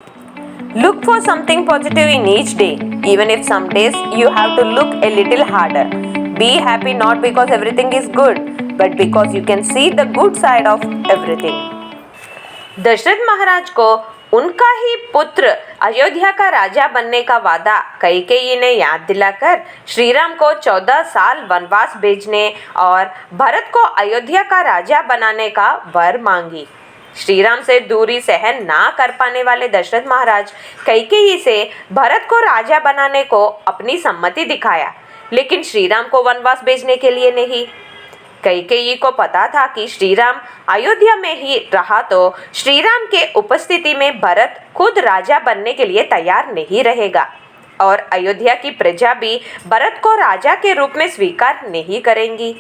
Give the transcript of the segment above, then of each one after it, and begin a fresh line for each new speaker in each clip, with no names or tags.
Look for something positive in each day, even if some days you have to look a little harder. Be happy not because everything is good, but because you can see the good side of everything. Dasharath महाराज को उनका ही पुत्र अयोध्या का राजा बनने का वादा कैकेयी ने याद दिलाकर श्री राम को 14 साल वनवास भेजने और भरत को अयोध्या का राजा बनाने का वर मांगी। श्री राम से दूरी सहन ना कर पाने वाले दशरथ महाराज कैकेयी से भरत को राजा बनाने को अपनी सम्मति दिखाया, लेकिन श्री राम को वनवास भेजने के लिए नहीं। कैकेयी को पता था कि श्री राम अयोध्या में ही रहा तो श्री राम के उपस्थिति में भरत खुद राजा बनने के लिए तैयार नहीं रहेगा और अयोध्या की प्रजा भी भरत को राजा के रूप में स्वीकार नहीं करेंगी।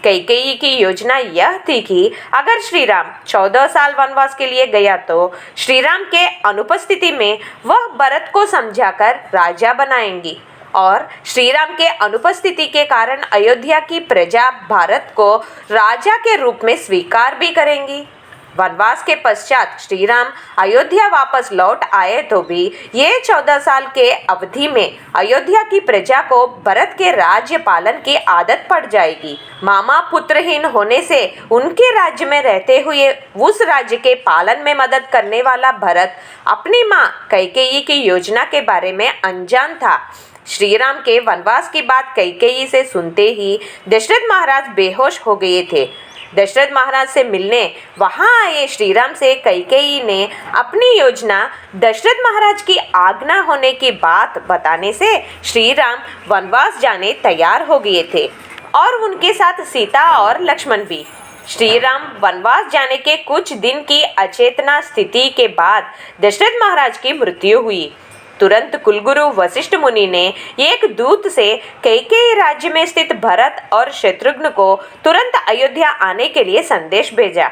कैकेयी की योजना यह थी कि अगर श्री राम 14 साल वनवास के लिए गया तो श्री राम के अनुपस्थिति में वह भरत को समझाकर राजा बनाएंगी और श्री राम के अनुपस्थिति के कारण अयोध्या की प्रजा भारत को राजा के रूप में स्वीकार भी करेंगी। वनवास के पश्चात श्री राम अयोध्या वापस लौट आए तो भी ये 14 साल के अवधि में अयोध्या की प्रजा को भरत के राज्य पालन की आदत पड़ जाएगी। मामा पुत्रहीन होने से उनके राज्य में रहते हुए उस राज्य के पालन में मदद करने वाला भरत अपनी माँ कैकेयी की योजना के बारे में अनजान था। श्री राम के वनवास की बात कैकेयी से सुनते ही दशरथ महाराज बेहोश हो गए थे। दशरथ महाराज से मिलने वहां आए श्री राम से कैकेयी ने अपनी योजना दशरथ महाराज की आज्ञा होने की बात बताने से श्री राम वनवास जाने तैयार हो गए थे और उनके साथ सीता और लक्ष्मण भी। श्री राम वनवास जाने के कुछ दिन की अचेतना स्थिति के बाद दशरथ महाराज की मृत्यु हुई। तुरंत कुलगुरु वशिष्ठ मुनि ने एक दूत से कैकेयी राज्य में स्थित भरत और शत्रुघ्न को तुरंत अयोध्या आने के लिए संदेश भेजा।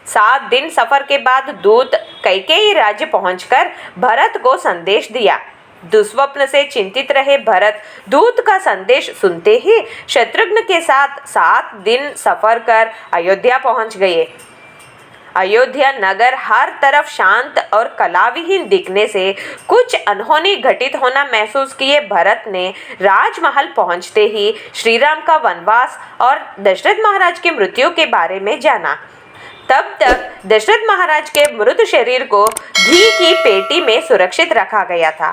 7 दिन सफर के बाद दूत कैकेयी राज्य पहुंचकर भरत को संदेश दिया। दुस्वप्न से चिंतित रहे भरत दूत का संदेश सुनते ही शत्रुघ्न के साथ 7 दिन सफर कर अयोध्या पहुंच गए। अयोध्या नगर हर तरफ शांत और कलाविहीन दिखने से कुछ अनहोनी घटित होना महसूस किए भरत ने राजमहल पहुंचते ही श्री राम का वनवास और दशरथ महाराज की मृत्यु के बारे में जाना। तब तक दशरथ महाराज के मृत शरीर को घी की पेटी में सुरक्षित रखा गया था।